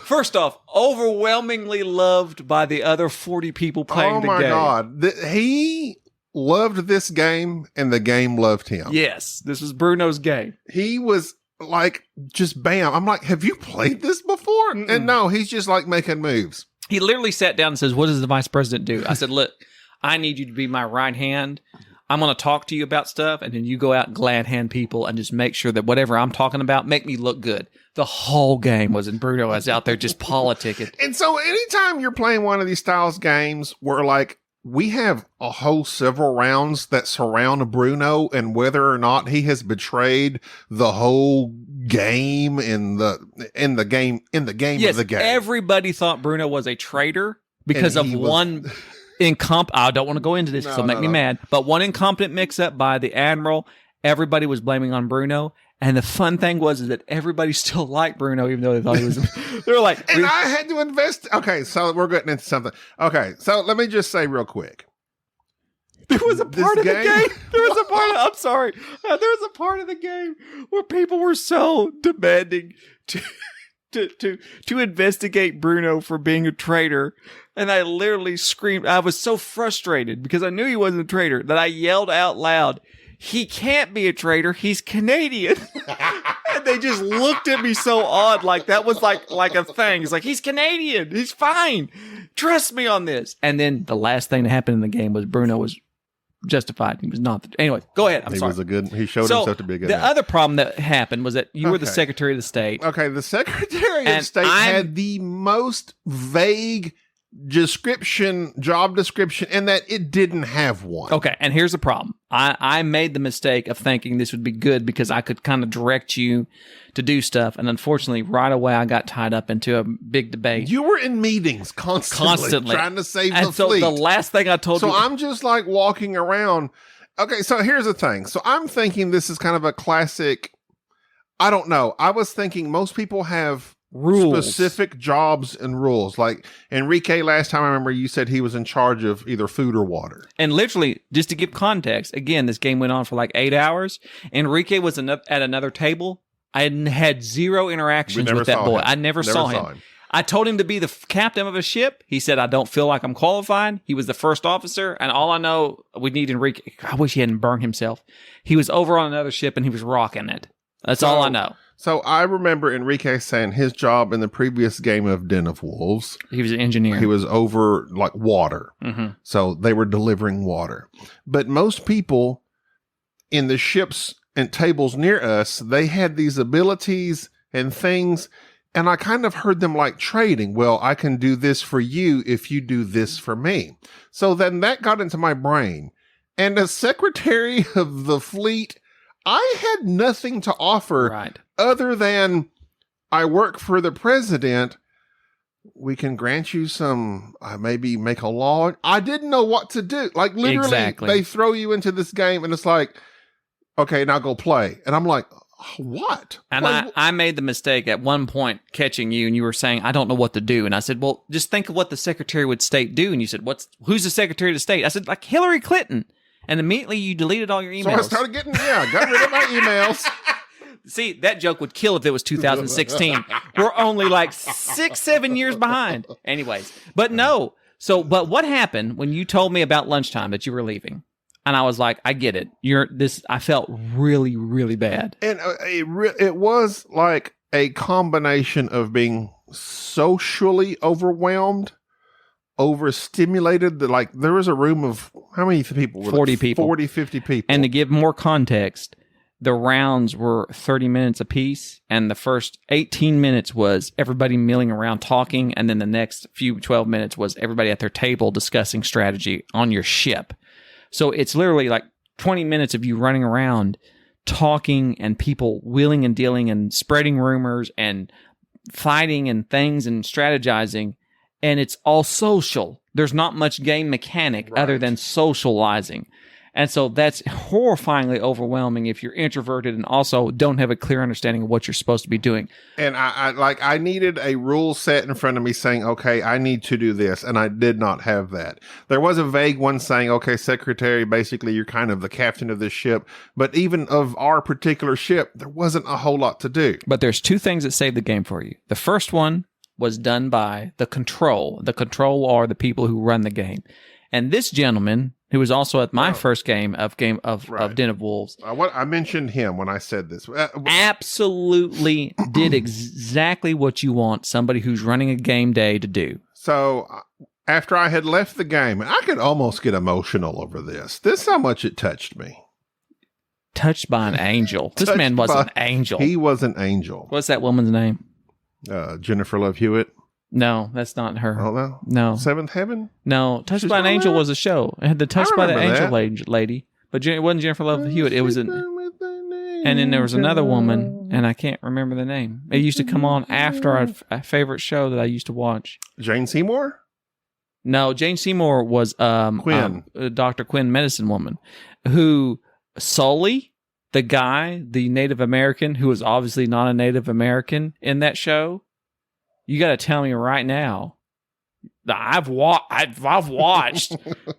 First off, overwhelmingly loved by the other 40 people playing the game. Oh my God. He loved this game, and the game loved him. Yes, this was Bruno's game. He was like, just bam. I'm like, have you played this before? Mm-mm. And no, he's just like making moves. He literally sat down and says, what does the vice president do? I said, look, I need you to be my right hand. I'm going to talk to you about stuff, and then you go out and glad hand people and just make sure that whatever I'm talking about, make me look good. The whole game was in Bruno was out there just politicking. And so anytime you're playing one of these styles games where like, we have a whole several rounds that surround Bruno and whether or not he has betrayed the whole game in the game of the game. Everybody thought Bruno was a traitor because of one I don't want to go into this because it'll make me mad, but one incompetent mix-up by the Admiral. Everybody was blaming on Bruno. And the fun thing was that everybody still liked Bruno, even though they thought he was. They were like, and I had to invest. Okay, so we're getting into something. Okay, so let me just say real quick. There was a part of the game. There was a part. I'm sorry. There was a part of the game where people were so demanding to investigate Bruno for being a traitor, and I literally screamed. I was so frustrated because I knew he wasn't a traitor that I yelled out loud, he can't be a traitor. He's Canadian. And they just looked at me so odd. Like that was like a thing. It's like, he's Canadian. He's fine. Trust me on this. And then the last thing that happened in the game was Bruno was justified. He was not. Anyway, go ahead. I'm sorry. He showed himself to be a good man. The other problem that happened was that you were the Secretary of the State. Okay. The Secretary of State had the most vague job description, and that it didn't have one. Okay, and here's the problem. I made the mistake of thinking this would be good because I could kind of direct you to do stuff, and unfortunately, right away, I got tied up into a big debate. You were in meetings constantly. Trying to save the fleet. So the last thing I told you... So I'm just like walking around. Okay, so here's the thing. So I'm thinking this is kind of a classic... I don't know. I was thinking most people have rules, specific jobs and rules. Like Enrique, last time I remember, you said he was in charge of either food or water. And literally, just to give context, again, this game went on for like 8 hours. Enrique was at another table. I had zero interactions with that boy. I never saw him. I told him to be the captain of a ship. He said, I don't feel like I'm qualified. He was the first officer. And all I know, we need Enrique. I wish he hadn't burned himself. He was over on another ship and he was rocking it. That's all I know. So I remember Enrique saying his job in the previous game of Den of Wolves. He was an engineer. He was over like water. Mm-hmm. So they were delivering water. But most people in the ships and tables near us, they had these abilities and things. And I kind of heard them like trading. Well, I can do this for you if you do this for me. So then that got into my brain. And as Secretary of the Fleet, I had nothing to offer other than I work for the president. We can grant you some, maybe make a law. I didn't know what to do. Like literally, they throw you into this game and it's like, okay, now go play. And I'm like, what? And I made the mistake at one point catching you, and you were saying, I don't know what to do. And I said, well, just think of what the Secretary of State do. And you said, who's the Secretary of State? I said, like Hillary Clinton. And immediately you deleted all your emails. So I started got rid of my emails. See, that joke would kill if it was 2016. We're only like 6-7 years behind. Anyways, but no. So, but what happened when you told me about lunchtime that you were leaving? And I was like, I get it. I felt really, really bad. And it was like a combination of being socially overwhelmed, overstimulated. Like there was a room of how many people? 40 people. 40, 50 people. And to give more context, the rounds were 30 minutes apiece. And the first 18 minutes was everybody milling around talking. And then the next 12 minutes was everybody at their table discussing strategy on your ship. So it's literally like 20 minutes of you running around talking and people wheeling and dealing and spreading rumors and fighting and things and strategizing. And it's all social. There's not much game mechanic other than socializing. And so that's horrifyingly overwhelming if you're introverted and also don't have a clear understanding of what you're supposed to be doing. And I needed a rule set in front of me saying, okay, I need to do this. And I did not have that. There was a vague one saying, okay, Secretary, basically you're kind of the captain of this ship. But even of our particular ship, there wasn't a whole lot to do. But there's two things that saved the game for you. The first one was done by the control. The control are the people who run the game. And this gentleman, who was also at my first game of Den of Wolves. I mentioned him when I said this. Absolutely did exactly what you want somebody who's running a game day to do. So after I had left the game, and I could almost get emotional over this. This is how much it touched me. Touched by an angel. This man was an angel. He was an angel. What's that woman's name? Jennifer Love Hewitt. No, that's not her. Oh, no? No. Seventh Heaven? No. Touched by an Angel was a show. It had the Touched by the Angel lady. But it wasn't Jennifer Love Hewitt. It was and then there was another woman, and I can't remember the name. It used to come on after our favorite show that I used to watch. Jane Seymour? No, Jane Seymour was Quinn. Dr. Quinn, medicine woman, who Sully, the guy, the Native American, who was obviously not a Native American in that show. You got to tell me right now. I've watched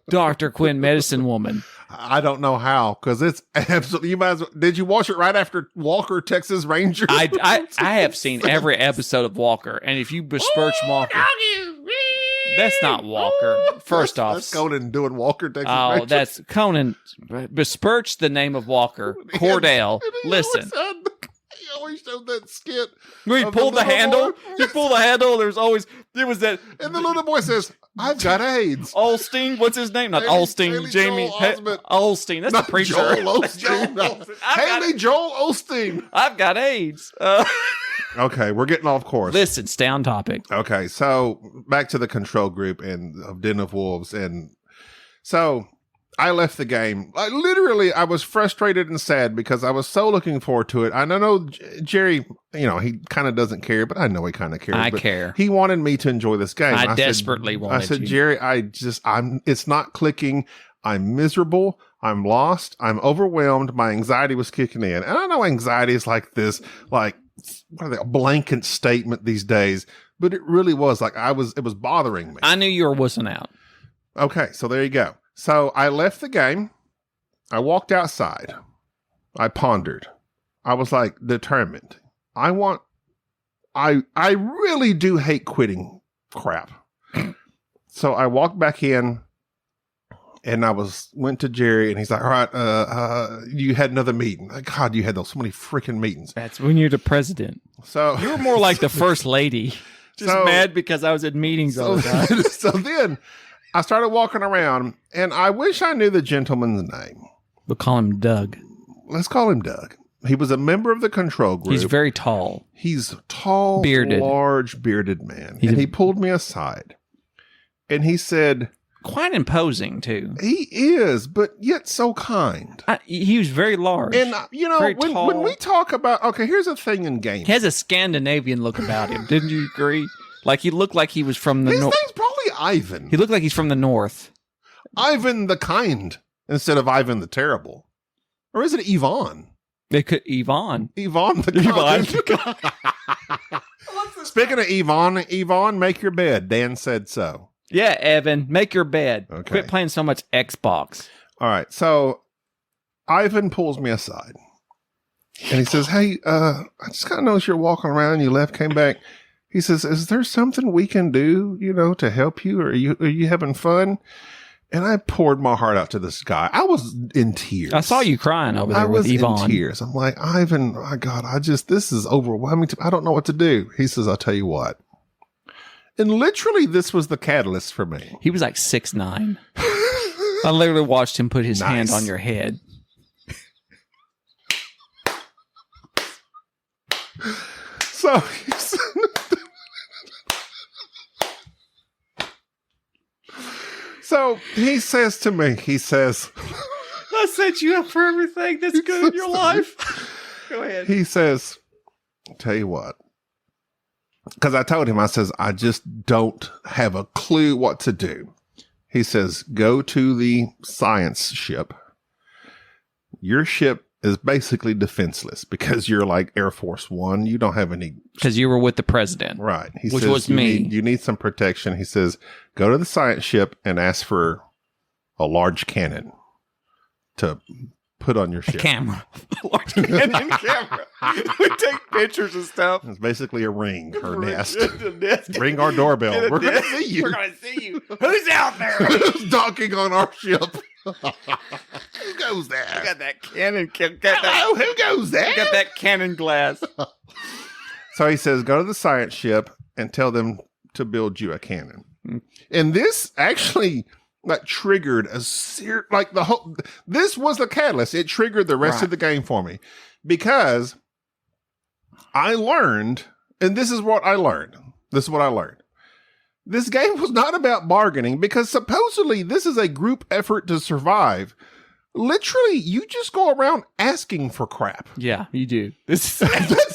Dr. Quinn, Medicine Woman. I don't know how, because it's absolutely. You might as well, did you watch it right after Walker, Texas Ranger? I have seen every episode of Walker, and if you besmirch Walker, that's not Walker. First off, that's Conan doing Walker, Texas Ranger. Ranger. That's Conan. Besmirch the name of Walker. Cordell, listen. He always showed that skit. He pulled the handle. He pulled the handle. There was that. And the little boy says, I've got AIDS. Olstein, what's his name? Not Olstein. Jamie Olstein. That's the preacher. Joel Osteen. Haley Joel Osteen. I've got AIDS. Okay, we're getting off course. Listen, stay on topic. Okay, so back to the control group and of Den of Wolves. And so I left the game. I was frustrated and sad because I was so looking forward to it. I know Jerry, he kind of doesn't care, but I know he kind of cares. I care. He wanted me to enjoy this game. I desperately wanted I said, you. Jerry, it's not clicking. I'm miserable. I'm lost. I'm overwhelmed. My anxiety was kicking in. And I know anxiety is like this, what are they, a blanket statement these days, but it really was like it was bothering me. I knew you were wussing out. Okay, so there you go. So I left the game. I walked outside. I pondered. I was like determined. I really do hate quitting crap. So I walked back in and I went to Jerry and he's like, all right, you had another meeting. God, you had so many freaking meetings. That's when you're the president. So you were more like the first lady. Just mad because I was at meetings all the time. So then I started walking around, and I wish I knew the gentleman's name. We'll call him Doug. Let's call him Doug. He was a member of the control group. He's very tall. He's tall, Bearded. large, bearded man. And he pulled me aside. And he said... Quite imposing, too. He is, but yet so kind. He was very large. And, when we talk about... Okay, here's the thing in games. He has a Scandinavian look about him. Didn't you agree? Like, he looked like he was from the north. His name's probably Ivan. He looked like he's from the north. Ivan the kind instead of Ivan the terrible. Or is it Yvonne? Yvonne the kind. Speaking of Yvonne, make your bed. Dan said so. Yeah, Evan, make your bed. Okay. Quit playing so much Xbox. All right, so Ivan pulls me aside. And he says, hey, I just kind of noticed you're walking around. You left, came back. He says, is there something we can do, to help you? Or are you having fun? And I poured my heart out to this guy. I was in tears. I saw you crying over there with Yvonne. I was in tears. I'm like, Ivan, my God, this is overwhelming. I don't know what to do. He says, I'll tell you what. And literally, this was the catalyst for me. He was like 6'9". I literally watched him put his hand on your head. So he says to me, I set you up for everything that's good in your life. Go ahead. He says, I'll tell you what. Because I told him, I says, I just don't have a clue what to do. He says, go to the science ship. Your ship is basically defenseless because you're like Air Force One. You don't have any... Because you were with the president. Right. He which says, was me. You need some protection. He says, go to the science ship and ask for a large cannon to put on your ship. A camera. Large cannon camera. We take pictures and stuff. It's basically a ring or nest. nest. Ring our doorbell. We're going to see you. We're going to see you. Who's out there? Who's docking on our ship? Who goes there? I got that cannon. Who goes there? I got that cannon glass. So he says, go to the science ship and tell them to build you a cannon. And this actually triggered this was the catalyst. It triggered the rest of the game for me because I learned, and this is what I learned. This game was not about bargaining because supposedly this is a group effort to survive. Literally, you just go around asking for crap. Yeah, you do. That's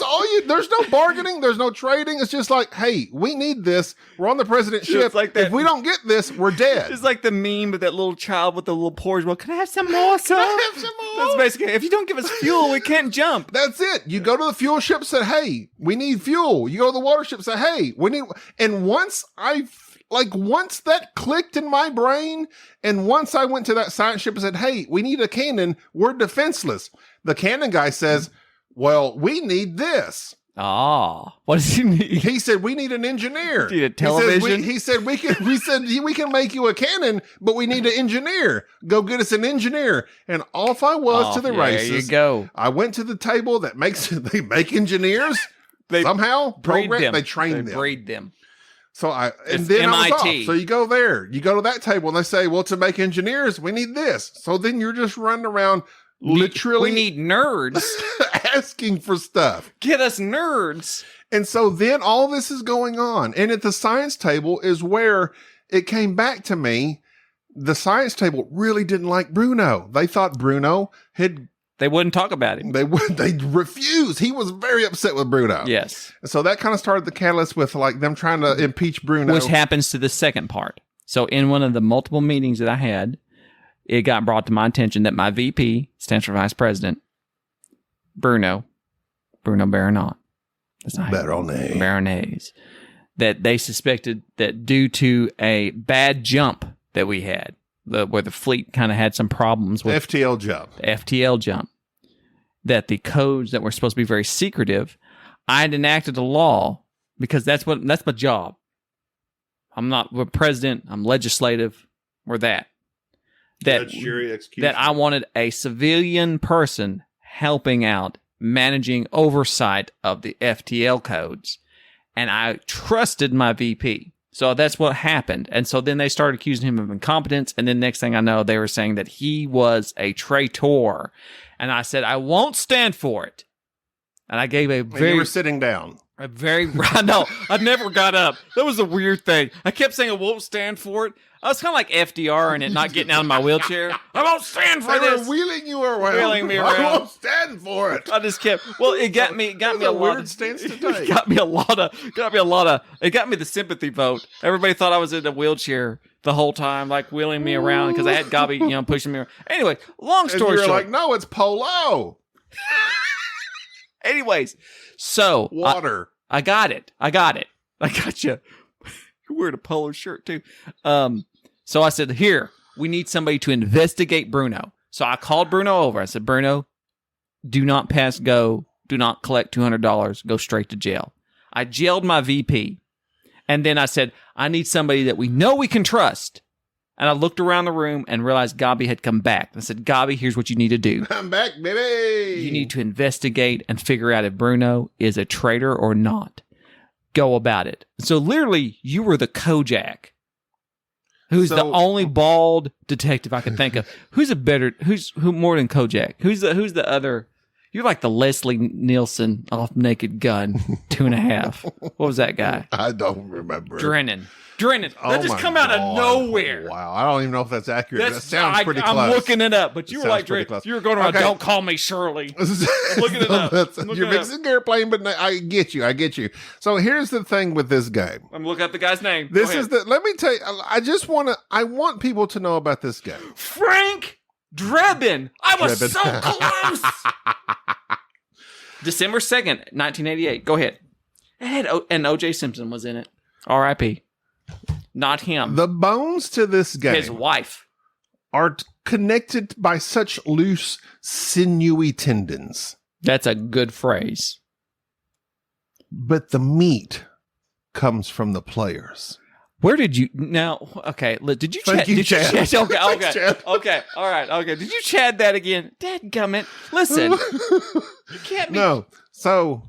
all there's no bargaining. There's no trading. It's just like, hey, we need this. We're on the president's ship. Like that. If we don't get this, we're dead. It's like the meme of that little child with the little porridge. Well, can I have some more, sir? That's basically, if you don't give us fuel, we can't jump. That's it. You go to the fuel ship, say, hey, we need fuel. You go to the water ship, say, hey, we need... And once that clicked in my brain, and once I went to that science ship and said, hey, we need a cannon, we're defenseless. The cannon guy says, well, we need this. What does he need? He said, we need an engineer. You need a television? He said, we can make you a cannon, but we need an engineer. Go get us an engineer. And off I was to the races. There you go. I went to the table that they make engineers. They train them. So I was off. So you go there, you go to that table and they say, well, to make engineers, we need this. So then you're just running around literally. We need nerds asking for stuff. Get us nerds. And so then all this is going on. And at the science table is where it came back to me. The science table really didn't like Bruno. They thought Bruno They wouldn't talk about him. They refused. He was very upset with Bruno. Yes. So that kind of started the catalyst with them trying to impeach Bruno. Which happens to the second part. So in one of the multiple meetings that I had, it got brought to my attention that my VP, stands for Vice President, Bruno Baronat. That's not Baronese. That they suspected that due to a bad jump that we had, where the fleet kind of had some problems with FTL jump, that the codes that were supposed to be very secretive, I had enacted a law because that's my job. We're president, I'm legislative, we're that I wanted a civilian person helping out, managing oversight of the FTL codes. And I trusted my VP. So that's what happened. And so then they started accusing him of incompetence. And then next thing I know, they were saying that he was a traitor. And I said, I won't stand for it. And I gave a very... You were sitting down. No, I never got up. That was a weird thing. I kept saying I won't stand for it. I was kind of like FDR and it not getting out of my wheelchair. I won't stand for this. They were wheeling you around. Wheeling me around. I won't stand for it. I just kept. Well, it got me a lot. Weird stance to take. It got me a lot of. It got me the sympathy vote. Everybody thought I was in a wheelchair the whole time, like wheeling me around because I had Gobby, pushing me around. Anyway, long story short, like, no, it's polo. Anyways, so water. I got it. I got you. You're wearing a polo shirt too. So I said, here, we need somebody to investigate Bruno. So I called Bruno over. I said, Bruno, do not pass go. Do not collect $200. Go straight to jail. I jailed my VP. And then I said, I need somebody that we know we can trust. And I looked around the room and realized Gobby had come back. I said, Gobby, here's what you need to do. I'm back, baby. You need to investigate and figure out if Bruno is a traitor or not. Go about it. So literally, you were the Kojak. Who's the only bald detective I can think of? Who more than Kojak? Who's the other? You're like the Leslie Nielsen off Naked Gun 2.5. What was that guy? I don't remember. Drennan. That just come out of nowhere. Wow. I don't even know if that's accurate. That sounds pretty close. I'm looking it up, but you were like, Drennan. You were going around, don't call me Shirley. I'm looking it up. You're mixing airplane, but I get you. So here's the thing with this game. I'm looking up the guy's name. Let me tell you, I want people to know about this game. Frank Drebin. I was so close. December 2nd, 1988. Go ahead. And O.J. Simpson was in it. R.I.P. Not him. The bones to this game. His wife. Are connected by such loose, sinewy tendons. That's a good phrase. But the meat comes from the players. Where did you now? Okay, did you? Thank you, Chad. Okay. All right. Okay. Did you Chad that again? Dadgummit. Listen, you can't be. No. So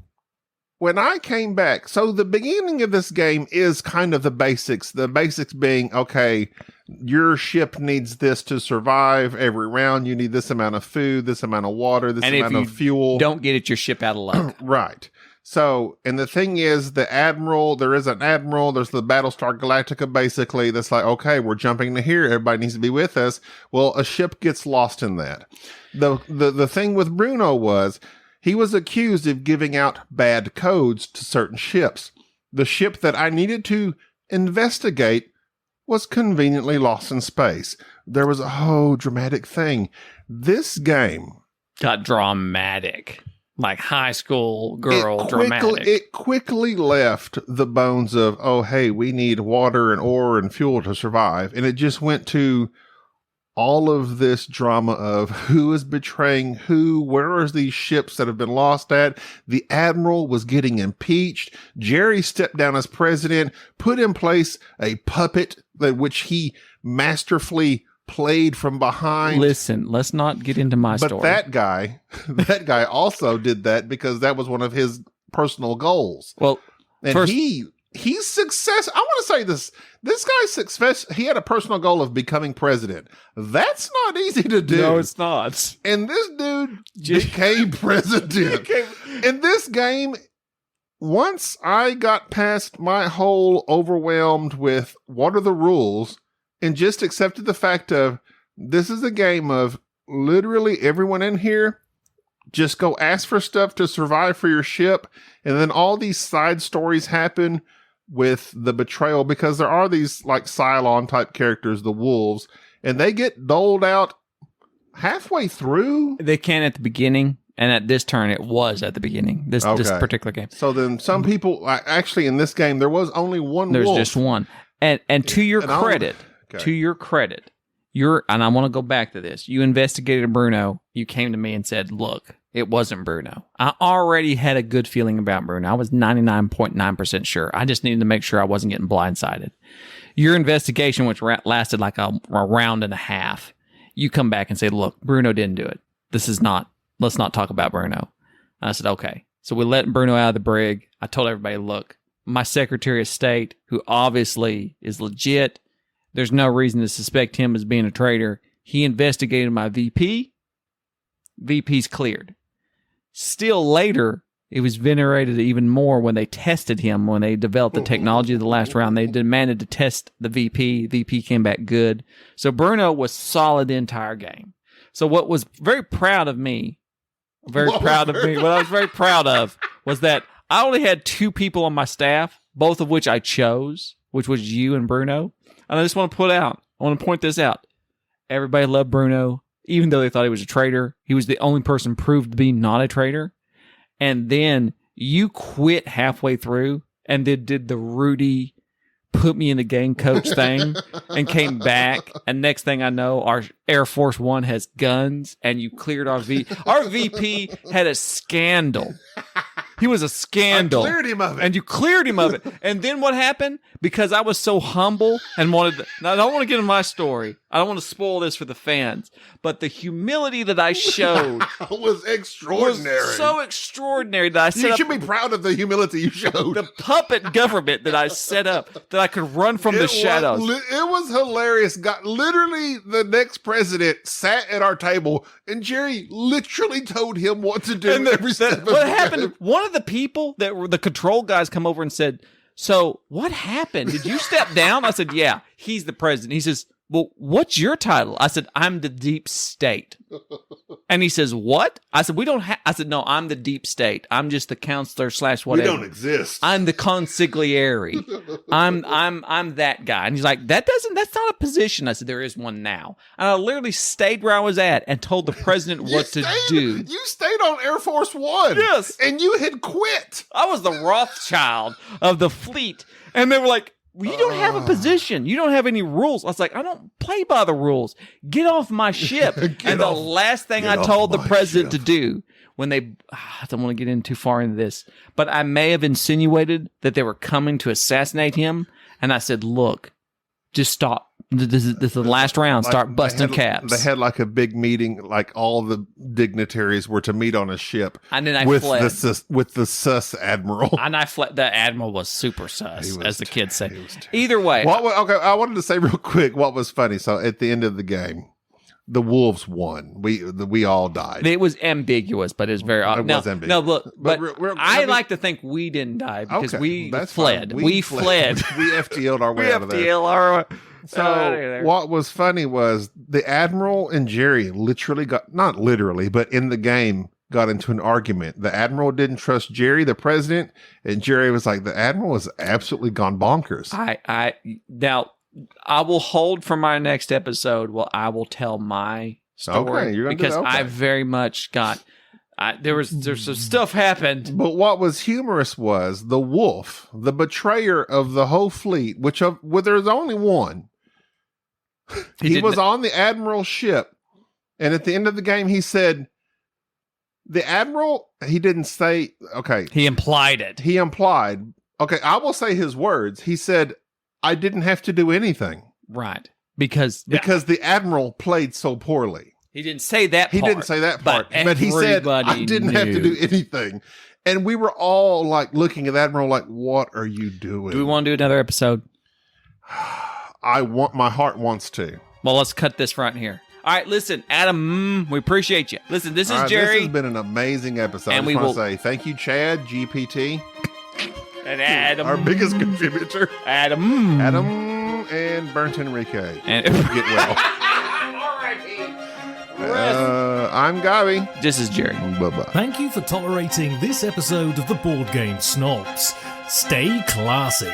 when I came back, so the beginning of this game is kind of the basics. The basics being, okay, your ship needs this to survive every round. You need this amount of food, this amount of water, this amount of fuel. Don't get it, your ship out of luck. Right. So, and the thing is, there is an admiral, there's the Battlestar Galactica, basically, that's like, okay, we're jumping to here, everybody needs to be with us. Well, a ship gets lost in that. The thing with Bruno was, he was accused of giving out bad codes to certain ships. The ship that I needed to investigate was conveniently lost in space. There was a whole dramatic thing. This game got dramatic. Like high school girl dramatic. It quickly left the bones of, oh, hey, we need water and ore and fuel to survive. And it just went to all of this drama of who is betraying who, where are these ships that have been lost at? The admiral was getting impeached. Jerry stepped down as president, put in place a puppet that which he masterfully played from behind. Listen, let's not get into my story. But that guy also did that because that was one of his personal goals. Well, and first, he's success. I want to say this guy's success. He had a personal goal of becoming president. That's not easy to do. No, it's not. And this dude became president. In this game, once I got past my whole overwhelmed with what are the rules, and just accepted the fact of this is a game of literally everyone in here just go ask for stuff to survive for your ship. And then all these side stories happen with the betrayal because there are these like Cylon type characters, the wolves, and they get doled out halfway through. They can at the beginning. And at this turn, it was at the beginning, this particular game. So then some people, actually in this game, there was only one wolf. There's just one. And to your credit... Okay. To your credit, and I want to go back to this. You investigated Bruno. You came to me and said, look, it wasn't Bruno. I already had a good feeling about Bruno. I was 99.9% sure. I just needed to make sure I wasn't getting blindsided. Your investigation, which lasted like a round and a half, you come back and say, look, Bruno didn't do it. Let's not talk about Bruno. And I said, okay. So we let Bruno out of the brig. I told everybody, look, my Secretary of State, who obviously is legit. There's no reason to suspect him as being a traitor. He investigated my VP. VP's cleared. Still later, it was venerated even more when they tested him, when they developed the technology of the last round. They demanded to test the VP. VP came back good. So Bruno was solid the entire game. So what was very proud of me, what I was very proud of was that I only had 2 people on my staff, both of which I chose, which was you and Bruno. And I just want to point this out. Everybody loved Bruno, even though they thought he was a traitor. He was the only person proved to be not a traitor. And then you quit halfway through and then did the Rudy put me in the game coach thing and came back. And next thing I know, our Air Force One has guns and you cleared our VP. Our VP had a scandal. He was a scandal. I cleared him of it. And you cleared him of it. And then what happened? Because I was so humble and now I don't want to get into my story. I don't want to spoil this for the fans. But the humility that I showed was extraordinary. Was so extraordinary that I set You up. should be proud of the humility you showed. The puppet government that I set up that I could run from the shadows. It was hilarious. Literally, the next president sat at our table and Jerry literally told him what to do every step of the What game. happened? One of the people that were the control guys come over and said, "So what happened? Did you step down?" I said, "Yeah." He's the president. He says, "Well, what's your title?" I said, "I'm the deep state." And he says, "What?" I said, "We don't have." I said, "No, I'm the deep state. I'm just the counselor / whatever. We don't exist. I'm the consigliere. I'm that guy." And he's like, that's not a position." I said, "There is one now." And I literally stayed where I was at and told the president what to do. You stayed on Air Force One. Yes. And you had quit. I was the Rothschild of the fleet. And they were like, "Well, you don't have a position. You don't have any rules." I was like, "I don't play by the rules. Get off my ship." And the last thing I told the president to do when I don't want to get in too far into this, but I may have insinuated that they were coming to assassinate him. And I said, "Look, just stop. This is the last round. Start busting caps." They had like a big meeting, like all the dignitaries were to meet on a ship. And then I with fled. with the sus admiral. And I fled. The admiral was super sus, as the kids say. He was terrible. Either way. Okay, I wanted to say real quick what was funny. So at the end of the game, the Wolves won. We all died. It was ambiguous, but it's very It was ambiguous. No, look, but I mean, like to think we didn't die because we that's fled. fine. We fled. We FTL'd our way We out of there. FTL our So what was funny was the Admiral and Jerry literally not literally, but in the game got into an argument. The Admiral didn't trust Jerry, the president, and Jerry was like, the Admiral has absolutely gone bonkers. Now I will hold for my next episode. Well, I will tell my story. Okay, you're gonna because do that. Okay. I very much got. There's some stuff happened. But what was humorous was the wolf, the betrayer of the whole fleet, well, there's only one. He was on the Admiral's ship, and at the end of the game, he said, the Admiral, he didn't say, okay. He implied it. He implied, okay, I will say his words. He said, I didn't have to do anything. Right. Because the Admiral played so poorly. He didn't say that part. He didn't say that part. But he said, I didn't have to do anything. And we were all like looking at the Admiral like, what are you doing? Do we want to do another episode? My heart wants to. Well, let's cut this right here. All right, listen, Adam, we appreciate you. Listen, this is Jerry. This has been an amazing episode. And I just want to say thank you, Chad, GPT. And Adam. Our biggest contributor. Adam. And Burnt Enrique. And get well. I'm Gabi. This is Jerry. Bye-bye. Thank you for tolerating this episode of the Board Game Snobs. Stay classy.